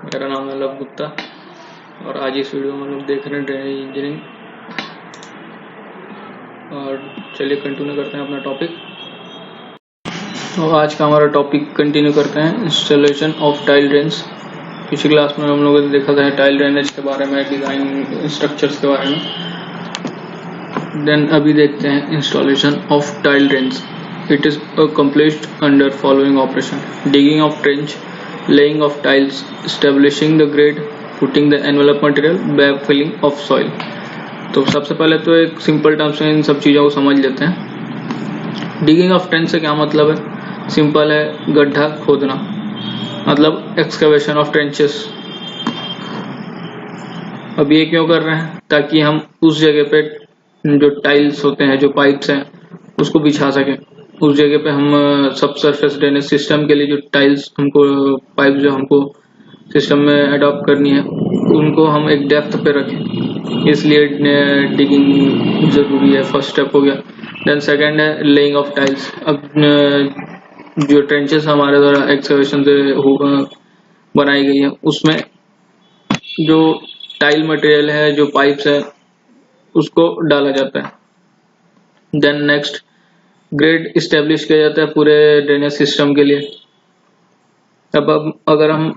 मेरा नाम है लव गुप्ता और आज इस वीडियो में हम लोग देख रहे हैं ड्रेनेज इंजीनियरिंग। और चलिए कंटिन्यू करते हैं अपना टॉपिक। तो आज का हमारा टॉपिक कंटिन्यू करते हैं, इंस्टॉलेशन ऑफ टाइल ड्रेन्स। पिछली क्लास में हम लोगों ने देखा था टाइल ड्रेनेज के बारे में, डिज़ाइन स्ट्रक्चर्स के बारे में। देन अभी देखते हैं installation of tile drains. It is accomplished under following operation: digging of trench, laying of tiles, establishing the grade, putting the envelope material, backfilling of soil। तो सबसे पहले तो एक सिंपल टर्म्स में इन सब चीज़ों को समझ लेते हैं। डिगिंग ऑफ ट्रेंच से क्या मतलब है? सिंपल है, गड्ढा खोदना, मतलब एक्सकवेशन ऑफ ट्रेंचेस। अब ये क्यों कर रहे हैं? ताकि हम उस जगह पे जो टाइल्स होते हैं, जो पाइप्स हैं, उसको बिछा सकें। उस जगह पे हम सब सरफेस ड्रेनेज सिस्टम के लिए जो टाइल्स हमको, पाइप जो हमको सिस्टम में अडॉप्ट करनी है, उनको हम एक डेप्थ पे रखें, इसलिए डिगिंग ज़रूरी है। फर्स्ट स्टेप हो गया। देन सेकंड है लेइंग ऑफ टाइल्स। अब जो ट्रेंचेस हमारे द्वारा एक्सकवेशन से बनाई गई है, उसमें जो टाइल मटेरियल है, जो पाइप्स है, उसको डाला जाता है। देन नेक्स्ट ग्रेड इस्टेब्लिश किया जाता है पूरे ड्रेनेज सिस्टम के लिए। अब अगर हम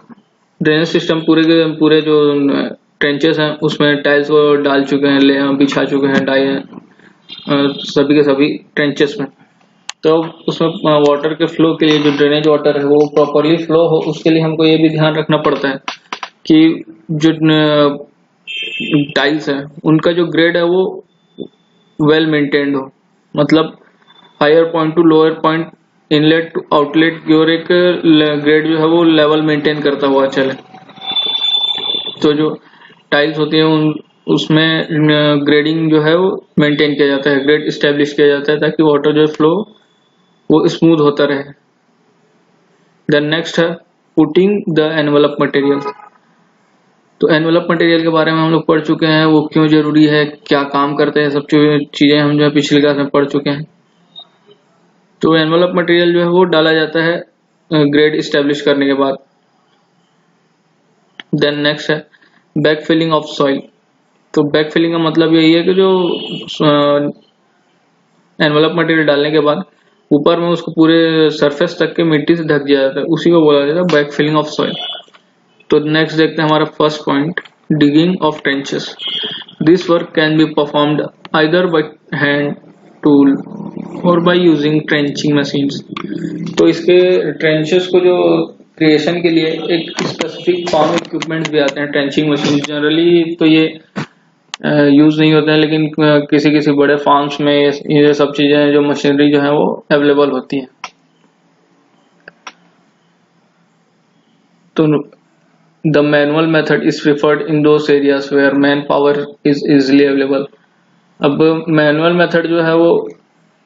ड्रेनेज सिस्टम पूरे जो ट्रेंचेस हैं उसमें टाइल्स को डाल चुके हैं, बिछा चुके हैं सभी के सभी ट्रेंचेस में, तो उसमें वाटर के फ्लो के लिए जो ड्रेनेज वाटर है वो प्रॉपरली फ्लो हो, उसके लिए हमको ये भी ध्यान रखना पड़ता है कि जो टाइल्स हैं उनका जो ग्रेड है वो वेल मेंटेन्ड हो, मतलब higher point to lower point, inlet to outlet की ओर एक ग्रेड जो है वो लेवल मेंटेन करता हुआ चले। तो जो टाइल्स होती है उसमें ग्रेडिंग जो है वो मेंटेन किया जाता है, ग्रेड इस्टेब्लिश किया जाता है, ताकि वाटर जो फ्लो वो स्मूथ होता रहे। देन नेक्स्ट है पुटिंग द एनवेलप मटेरियल। तो एनवेलप मटेरियल के बारे में हम लोग पढ़ चुके हैं, वो क्यों जरूरी है, क्या काम करते हैं, सब चीजें हम जो है पिछली क्लास में पढ़ चुके हैं। तो एनवेलप मटेरियल जो है वो डाला जाता है ग्रेड इस्टेब्लिश करने के बाद। देन नेक्स्ट है बैकफिलिंग ऑफ सॉइल। तो बैकफिलिंग का मतलब यही है कि जो एनवेलप मटेरियल डालने के बाद ऊपर में उसको पूरे सरफेस तक के मिट्टी से ढक दिया जाता है, उसी को बोला जाता है बैकफिलिंग ऑफ सॉइल। तो नेक्स्ट देखते हैं हमारा first point, digging of trenches. This work can be performed either by hand tool और बाय यूजिंग ट्रेंचिंग मशीन्स। तो इसके ट्रेंचेस को जो क्रिएशन के लिए एक स्पेसिफिक फार्म इक्विपमेंट्स भी आते हैं, ट्रेंचिंग मशीन। जनरली तो ये यूज नहीं होते हैं, लेकिन किसी किसी बड़े फार्म्स में ये सब चीजें, जो मशीनरी जो है वो अवेलेबल होती है। तो the manual method is preferred in those areas where man power is easily available. अब मैनुअल मेथड जो है वो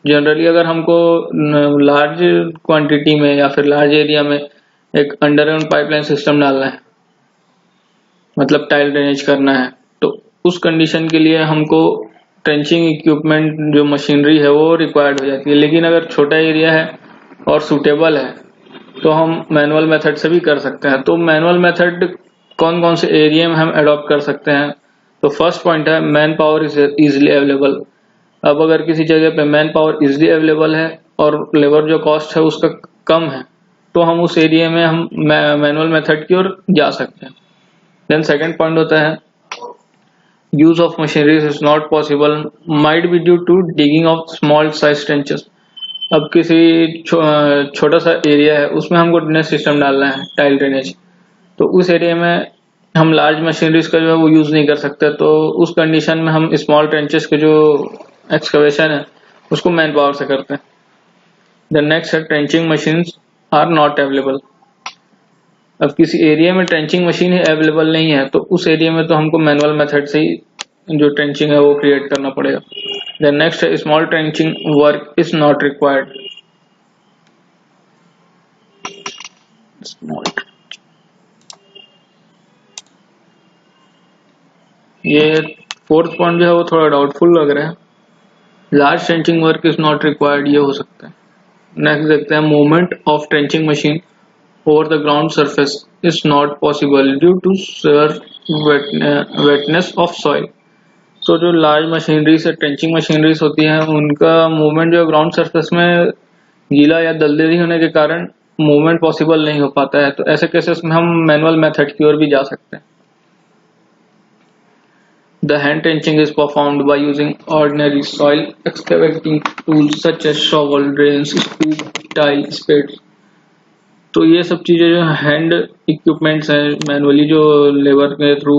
जनरली अगर हमको लार्ज क्वांटिटी में या फिर लार्ज एरिया में एक अंडरग्राउंड पाइपलाइन सिस्टम डालना है, मतलब टाइल ड्रेनेज करना है, तो उस कंडीशन के लिए हमको ट्रेंचिंग इक्विपमेंट, जो मशीनरी है, वो रिक्वायर्ड हो जाती है। लेकिन अगर छोटा एरिया है और सूटेबल है तो हम मैनुअल मेथड से भी कर सकते हैं। तो मैनुअल मेथड कौन कौन से एरिया में हम अडॉप्ट कर सकते हैं? तो फर्स्ट पॉइंट है man power is easily available. अब अगर किसी जगह पे मैन पावर इजिली अवेलेबल है और लेबर जो कॉस्ट है उसका कम है, तो हम उस एरिया में हम मैनुअल मेथड की ओर जा सकते हैं। देन सेकंड पॉइंट होता है use of machineries is not possible might be due to digging of small size trenches. अब किसी छोटा सा एरिया है, उसमें हमको ड्रेनेज सिस्टम डालना है, टाइल ड्रेनेज, तो उस एरिया में हम लार्ज मशीनरीज का जो है वो यूज नहीं कर सकते। तो उस कंडीशन में हम स्मॉल ट्रेंचेस के जो एक्सकवेशन है उसको मैन पावर से करते हैं। द नेक्स्ट है trenching machines are not available. अब किसी एरिया में ट्रेंचिंग मशीन ही अवेलेबल नहीं है, तो उस एरिया में तो हमको मैनुअल मेथड से ही जो ट्रेंचिंग है वो क्रिएट करना पड़ेगा। द नेक्स्ट है small trenching work is not required. ये फोर्थ पॉइंट जो है वो थोड़ा डाउटफुल लग रहा है, large trenching work is not required, ये हो सकता है। नेक्स्ट देखते हैं movement of trenching machine over the ground surface is not possible due to sheer wetness of soil. तो जो लार्ज मशीनरी से ट्रेंचिंग मशीनरीज होती हैं उनका मूवमेंट जो ग्राउंड सरफेस में गीला या दलदली होने के कारण मूवमेंट पॉसिबल नहीं हो पाता है, तो ऐसे केसेस में हम मैनुअल मेथड की ओर भी जा सकते हैं। The hand trenching is performed by using ordinary soil excavating tools such as shovel, drains, scoop, tile, spades. तो ये सब चीजें जो हैंड इक्विपमेंट्स हैं, मैनुअली जो लेबर के थ्रू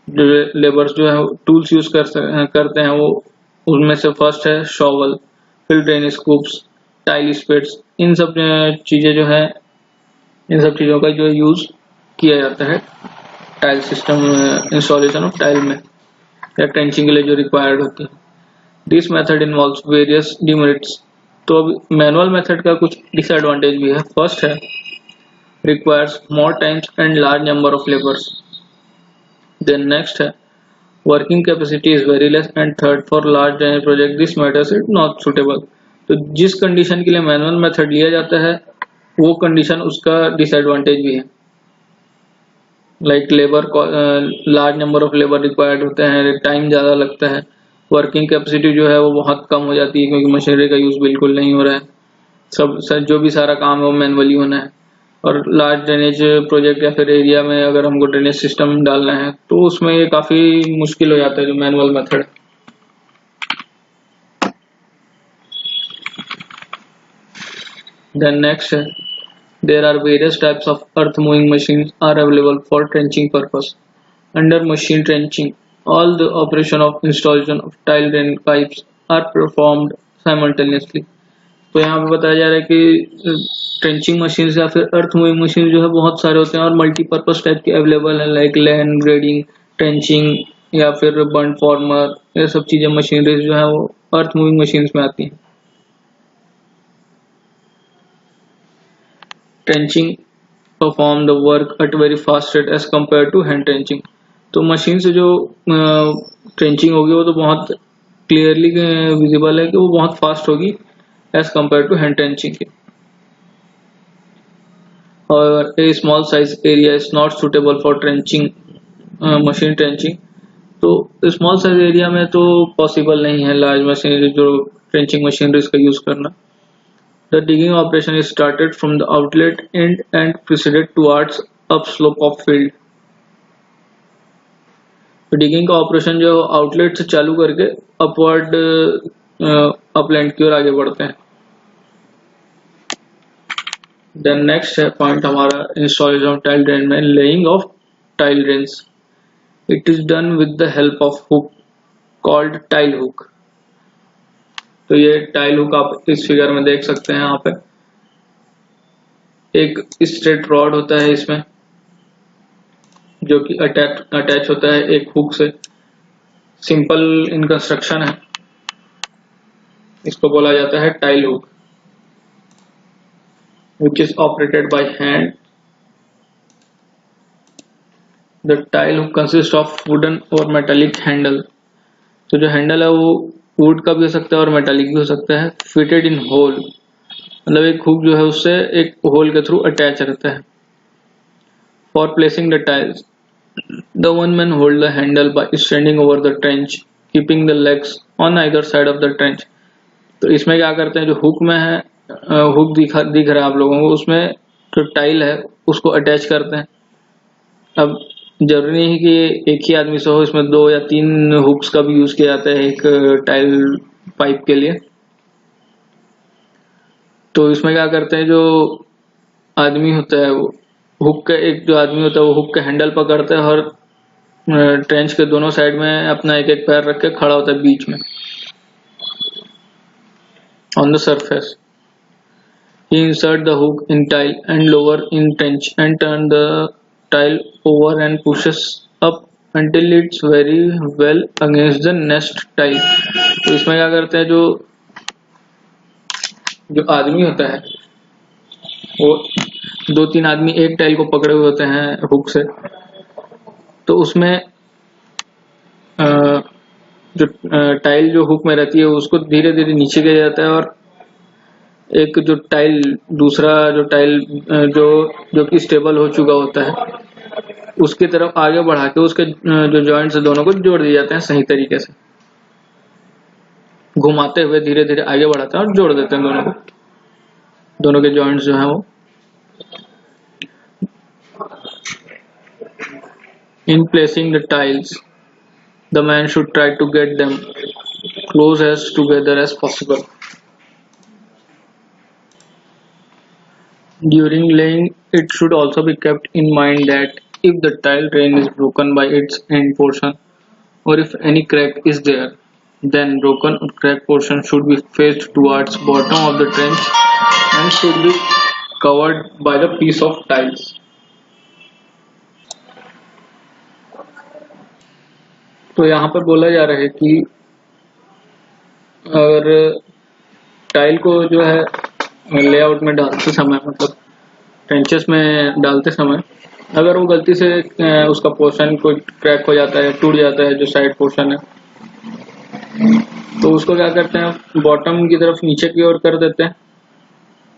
लेबर्स जो है टूल्स यूज करते हैं, वो उनमें से फर्स्ट है शॉवल, फिर ड्रेन स्कूप्स, टाइल स्पेड्स। इन सब चीजें जो है, इन सब चीजों का जो यूज किया जाता है tile system installation of tile में या ट्रेंचिंग के लिए जो रिक्वायर्ड होती है। This method involves various demerits. तो अब मैनुअल मेथड का कुछ डिसएडवांटेज भी है। फर्स्ट है requires more times and large number of labours. Then next है working capacity is very less and third for large project this method is not suitable. तो जिस कंडीशन के लिए मैनुअल मेथड लिया जाता है वो कंडीशन उसका डिसएडवांटेज भी है। Like labour large number of labour required होते हैं, टाइम ज़्यादा लगता है, वर्किंग कैपेसिटी जो है वो बहुत कम हो जाती है क्योंकि मशीनरी का यूज़ बिल्कुल नहीं हो रहा है, सब जो भी सारा काम है वो मैनुअली होना है। और लार्ज ड्रेनेज प्रोजेक्ट या फिर एरिया में अगर हमको ड्रेनेज सिस्टम डालना है तो उसमें ये काफ़ी मुश्किल हो जाता है जो मैनुअल मेथड। देन नेक्स्ट है there are various types of earth moving machines are available for trenching purpose. Under machine trenching, all the operation of installation of tile drain pipes are performed simultaneously. तो यहाँ पे बताया जा रहा है कि trenching machine या फिर अर्थ मूविंग मशीन जो है बहुत सारे होते हैं और मल्टीपर्पज टाइप के अवेलेबल है, लाइक लैंड ग्रेडिंग, ट्रेंचिंग या फिर बर्न फॉर्मर, ये सब चीजें मशीनरीज जो है वो अर्थ मूविंग मशीन में आती हैं। Trenching perform the work at very fast rate as compare to hand trenching. तो मशीन से जो ट्रेंचिंग होगी वो तो बहुत क्लियरली विजिबल है कि वो बहुत फास्ट होगी as compare to hand trenching के। और a small size area is not suitable for trenching machine trenching. तो स्मॉल साइज एरिया में तो पॉसिबल नहीं है लार्ज मशीनरी जो ट्रेंचिंग मशीनरीज का यूज करना। The digging operation is started from the outlet end and proceeded towards upslope of field. तो digging का ऑपरेशन जो आउटलेट से चालू करके अपवर्ड अपलैंड की ओर आगे बढ़ते हैं। देन नेक्स्ट है पॉइंट हमारा इंस्टॉलेशन ऑफ टाइल ड्रेन में laying of tile drains. It is done with the help of hook called tile hook. तो ये टाइल हुक आप इस फिगर में देख सकते हैं। यहाँ पे एक स्ट्रेट रॉड होता है इसमें जो कि अटैच होता है एक हुक से। सिंपल इन कंस्ट्रक्शन है, इसको बोला जाता है tile hook, which is operated by hand. The tile hook consists of wooden और metallic handle. तो जो हैंडल है वो वुड का भी हो सकता है और मेटालिक भी हो सकता है। फिटेड इन होल, मतलब एक हुक जो है उससे एक होल के थ्रू अटैच रहता है। For placing the tiles the one man hold the handle bye standing over the trench keeping the legs on either side of the trench. तो इसमें क्या करते हैं, जो हुक में है, हुक दिख रहा है आप लोगों को, उसमें जो टाइल है उसको अटैच करते हैं। अब जरूरी नहीं है कि एक ही आदमी से हो, इसमें 2 या 3 हुक्स का भी यूज किया जाता है एक टाइल पाइप के लिए। तो इसमें क्या करते हैं, जो आदमी होता है वो हुक का एक जो आदमी होता है वो हुक का हैंडल पकड़ता है और ट्रेंच के दोनों साइड में अपना एक एक पैर रख के खड़ा होता है बीच में on the surface. He insert the hook in tile and lower in trench and turn the tile over and pushes up until it's very well against the next tile. तो इसमें क्या करते हैं, जो आदमी होता है वो 2-3 आदमी एक टाइल को पकड़े हुए होते हैं हुक से। तो उसमें जो टाइल जो हुक में रहती है उसको धीरे धीरे नीचे किया जाता है और एक जो टाइल, दूसरा जो टाइल जो कि स्टेबल हो चुका होता है उसकी तरफ आगे बढ़ा के उसके जो जॉइंट्स है दोनों को जोड़ दिए जाते हैं सही तरीके से, घुमाते हुए धीरे धीरे आगे बढ़ाते हैं और जोड़ देते हैं दोनों को, दोनों के जॉइंट्स जो है वो। In placing the tiles, the man should try to get them close as together as possible. During laying, it should also be kept in mind that if the tile rain is broken by its end portion, or if any crack is there, then broken or cracked portion should be faced towards bottom of the trench and should be covered by the piece of tiles. तो यहाँ पर बोला जा रहा है कि अगर tile को जो है लेआउट में डालते समय, मतलब ट्रेंचेस में डालते समय, अगर वो गलती से उसका पोर्शन कोई क्रैक हो जाता है, टूट जाता है, जो साइड पोर्शन है, तो उसको क्या करते हैं, बॉटम की तरफ नीचे की ओर कर देते हैं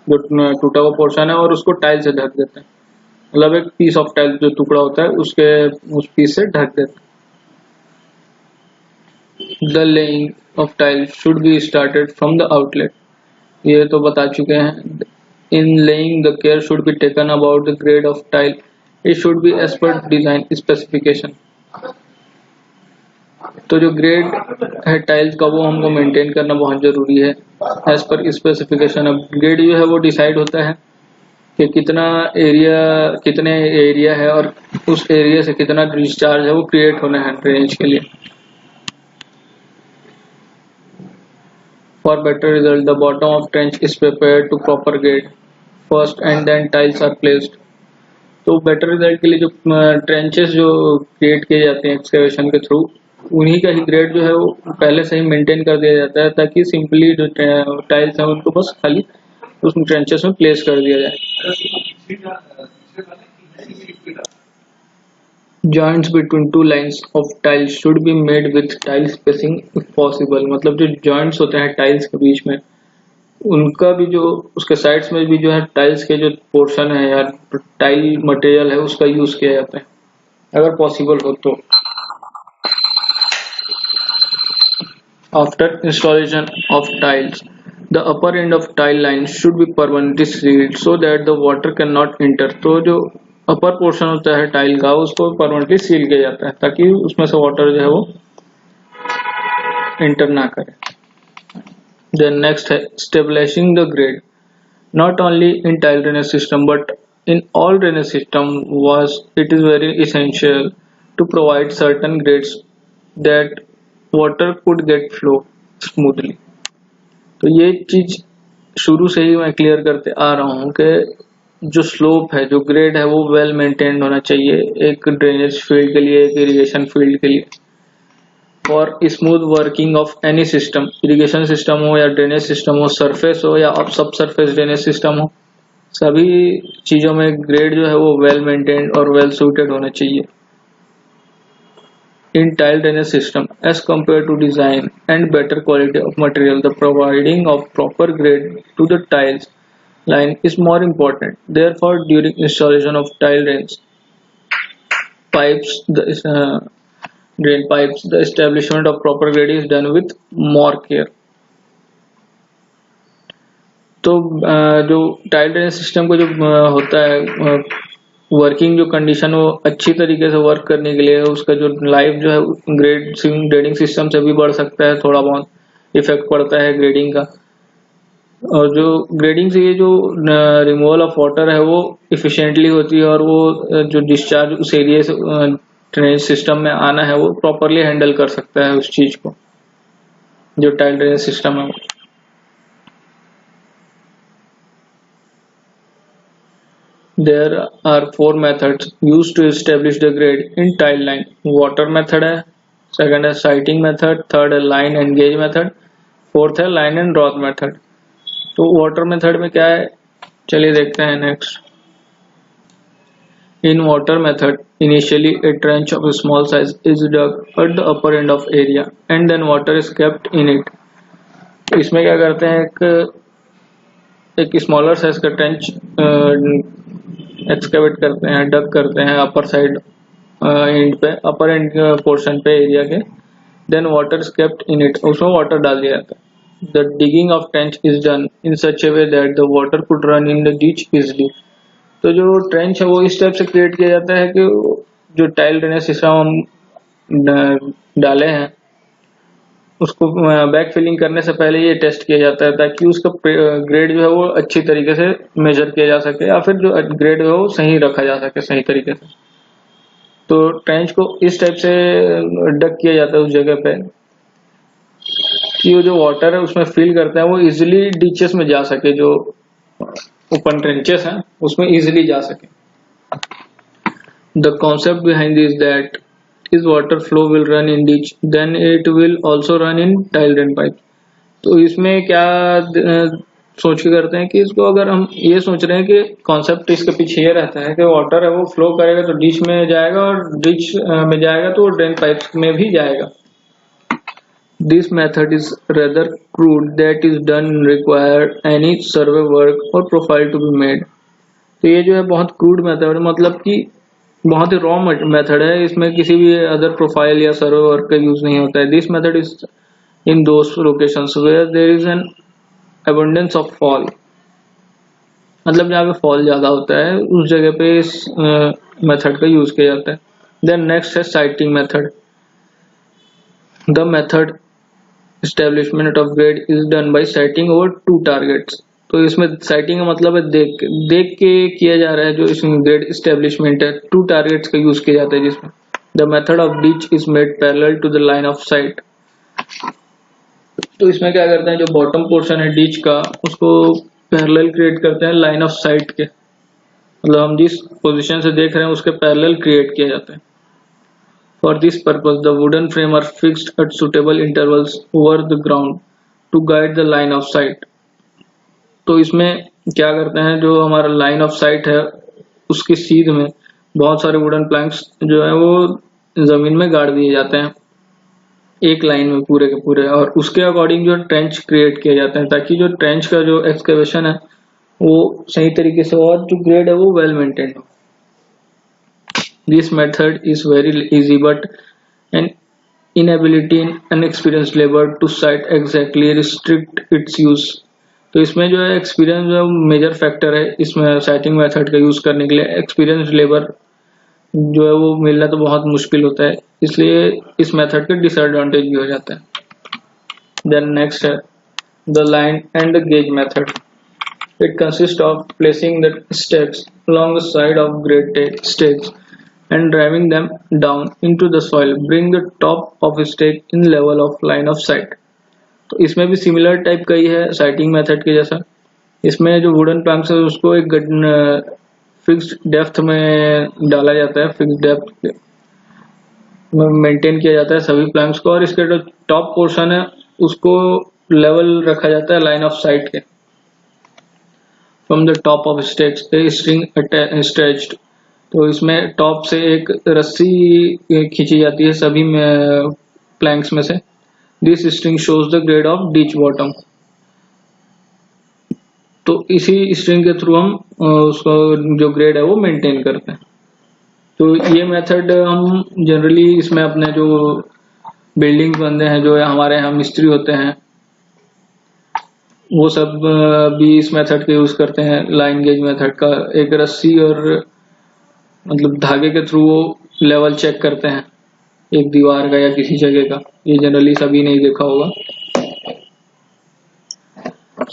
जो टूटा हुआ पोर्शन है, और उसको टाइल से ढक देते हैं, मतलब एक पीस ऑफ टाइल जो टुकड़ा होता है उसके उस पीस से ढक देते हैं। The laying of tiles should be started from the outlet. ये तो बता चुके हैं। In laying, the care should be taken about the grade of tile. It should be as per design specification. तो जो ग्रेड है टाइल्स का वो हमको मेंटेन करना बहुत जरूरी है एज पर स्पेसिफिकेशन। अब ग्रेड जो है वो डिसाइड होता है कि कितने एरिया है और उस एरिया से कितना डिस्चार्ज है वो क्रिएट होना है ड्रेनेज के लिए। For better result, the bottom of trench is prepared to proper grade first and then tiles are placed. तो बेटर रिजल्ट के लिए जो ट्रेंचेस जो क्रिएट किए जाते हैं एक्सकेवेशन के थ्रू, उन्हीं का ही ग्रेड जो है वो पहले से ही मेंटेन कर दिया जाता है ताकि सिंपली जो टाइल्स हैं उनको बस खाली उस ट्रेंचेस में प्लेस कर दिया जाए। Joints between two lines of tiles should be made with tile spacing if possible. मतलब जो joints होते हैं टाइल्स के बीच में, उनका भी जो उसके साइड्स में भी जो है टाइल्स के जो पोर्शन है या टाइल मटेरियल है उसका यूज किया जाता है अगर पॉसिबल हो तो। After installation of tiles, the upper end of tile line should be permanently sealed so that the water cannot enter. तो जो अपर पोर्शन होता है टाइल का उसको परमानेंटली सील किया जाता है ताकि उसमें से वाटर जो है वो एंटर ना करे। देन नेक्स्ट है stabilising the grade. Not only in tile drainage system but in all drainage system it is very essential to provide certain grades that water could get flow smoothly. तो ये चीज शुरू से ही मैं clear करते आ रहा हूँ कि जो स्लोप है, जो ग्रेड है वो वेल मेंटेन्ड होना चाहिए एक ड्रेनेज फील्ड के लिए, एक इरिगेशन फील्ड के लिए। For smooth working of any system, irrigation system हो या ड्रेनेज सिस्टम हो, सरफेस हो या सब सरफेस ड्रेनेज सिस्टम हो, सभी चीजों में ग्रेड जो है वो वेल मेंटेन्ड और वेल सूटेड होना चाहिए। In tile drainage system, as compared to design and better quality of material, the providing of proper grade to the tiles line is more important. Therefore, during installation of tile drains pipes, drain pipes, the establishment of proper grade is done with more care. तो जो tile drainage system को जो होता है working जो condition वो अच्छी तरीके से वर्क करने के लिए उसका जो लाइफ जो है ग्रेडिंग सिस्टम से भी बढ़ सकता है, थोड़ा बहुत इफेक्ट पड़ता है ग्रेडिंग का। और जो ग्रेडिंग से ये जो रिमूवल ऑफ वाटर है वो इफिशिएंटली होती है और वो जो डिस्चार्ज उस एरिया से ड्रेनेज सिस्टम में आना है वो प्रॉपरली हैंडल कर सकता है उस चीज को, जो टाइल ड्रेनेज सिस्टम है। There are 4 methods used to establish the grade in tile line. Water method है, second है sighting method, third है line and gauge method, fourth है line and rod method. तो water method में क्या है, चलिए देखते हैं next. In water method, initially a trench of a small size is dug at the upper end of area and then water is kept in it. तो इसमें क्या करते हैं, एक एक स्मॉलर साइज का ट्रेंच एक्सकेवेट करते हैं, डग करते हैं अपर साइड एंड पे, अपर एंड पोर्शन पे एरिया के, then water is kept in it, उसमें वाटर डाल दिया जाता है। The digging of trench is done in such a way that the water could run in the ditch easily. तो जो ट्रेंच है वो इस टाइप से क्रिएट किया जाता है कि जो टाइल ड्रेनेज सिस्टम हम डाले हैं उसको बैक फिलिंग करने से पहले ये टेस्ट किया जाता है ताकि उसका ग्रेड जो है वो अच्छी तरीके से मेजर किया जा सके, या फिर जो ग्रेड है वो सही रखा जा सके सही तरीके से। तो ट्रेंच को इस टाइप से डग किया जाता है उस जगह पे कि वो जो वाटर है उसमें फिल करता है वो इजीली डीचेस में जा सके, जो ओपन ट्रेंचेस हैं उसमें इजीली जा सके। The concept behind this that is water flow will run in ditch then it will also run in tile drain pipe. तो इसमें क्या सोच के करते हैं कि इसको, अगर हम ये सोच रहे हैं कि कॉन्सेप्ट इसके पीछे ये रहता है कि वाटर है वो फ्लो करेगा तो डीच में जाएगा, और डीच में जाएगा तो ड्रेन पाइप में भी जाएगा। This method is rather crude that is done require any survey work or profile to be made। तो ये जो है बहुत क्रूड मेथड है, मतलब कि बहुत ही रॉ मेथड है, इसमें किसी भी अदर प्रोफाइल या सर्वे वर्क का यूज नहीं होता है। This method is in those locations where there is an abundance of fall, मतलब जहाँ पे फॉल ज्यादा होता है उस जगह पे इस मेथड का यूज किया जाता है। देन नेक्स्ट है sighting method. The method Establishment of grade is done by sighting over two targets। तो इसमें साइटिंग का मतलब है देख के किया जा रहा है, जो इसमें ग्रेड एस्टेब्लिशमेंट है, टू टारगेट्स का यूज किया जाता है जिसमें the method of ditch is made parallel to the line of sight. तो इसमें क्या करते हैं, जो बॉटम पोर्शन है डीच का उसको पैरेलल क्रिएट करते हैं लाइन ऑफ साइट के, मतलब हम जिस पोजीशन से देख रहे हैं उसके पैरेलल क्रिएट किया जाता है। For this purpose, the wooden frame are fixed at suitable intervals over the ground to guide the line of sight। तो इसमें क्या करते हैं, जो हमारा लाइन ऑफ साइट है उसकी सीध में बहुत सारे वुडन प्लैंक्स जो है वो जमीन में गाड़ दिए जाते हैं एक लाइन में पूरे के पूरे, और उसके अकॉर्डिंग जो ट्रेंच क्रिएट किया जाता है ताकि जो ट्रेंच का जो एक्सकेवेशन है वो सही तरीके से और जो ग्रेड है वो वेल मेंटेन्ड हो। This method is very easy, but an inability in unexperienced labor to sight exactly restrict its use। तो इसमें जो है एक्सपीरियंस जो मेजर फैक्टर है इसमें साइटिंग मेथड का यूज करने के लिए। एक्सपीरियंस लेबर जो है वो मिलना तो बहुत मुश्किल होता है, इसलिए इस मेथड के डिसएडवांटेज भी हो जाते हैं। देन नेक्स्ट है the line and the gauge method. It consist of placing the stakes along the side of grade stakes and driving them down into the soil, bring the top of a stake in level of line of sight। तो इसमें भी similar type का ही है sighting method के जैसा। इसमें जो wooden planks है उसको एक फिक्स्ड डेप्थ में डाला जाता है, फिक्स्ड डेप्थ में मेंटेन किया जाता है सभी प्लैंक्स को, और इसके जो टॉप पोर्शन है उसको लेवल रखा जाता है लाइन ऑफ साइट के। From the top of stakes a string stretched. तो इसमें टॉप से एक रस्सी खींची जाती है सभी में प्लैंक्स में से। This string shows the grade of ditch bottom. तो इसी स्ट्रिंग के थ्रू हम उसको जो ग्रेड है वो मेंटेन करते हैं। तो ये मेथड हम जनरली इसमें अपने जो बिल्डिंग बंदे हैं जो हमारे यहाँ मिस्त्री होते हैं वो सब भी इस मेथड का यूज करते हैं, लाइन गेज मेथड का। एक रस्सी और मतलब धागे के थ्रू वो लेवल चेक करते हैं एक दीवार का या किसी जगह का, ये जनरली सभी नहीं देखा होगा।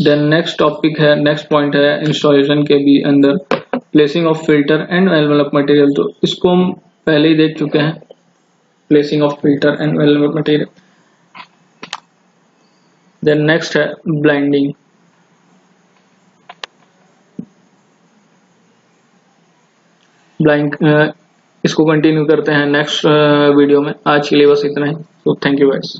देन नेक्स्ट टॉपिक है, नेक्स्ट पॉइंट है इंस्टॉलेशन के भी अंदर placing of filter and envelope material. तो इसको हम पहले ही देख चुके हैं, placing of filter and envelope material. Then next है ब्लाइंडिंग। इसको कंटिन्यू करते हैं नेक्स्ट वीडियो में। आज के लिए बस इतना ही। तो थैंक यू गाइस।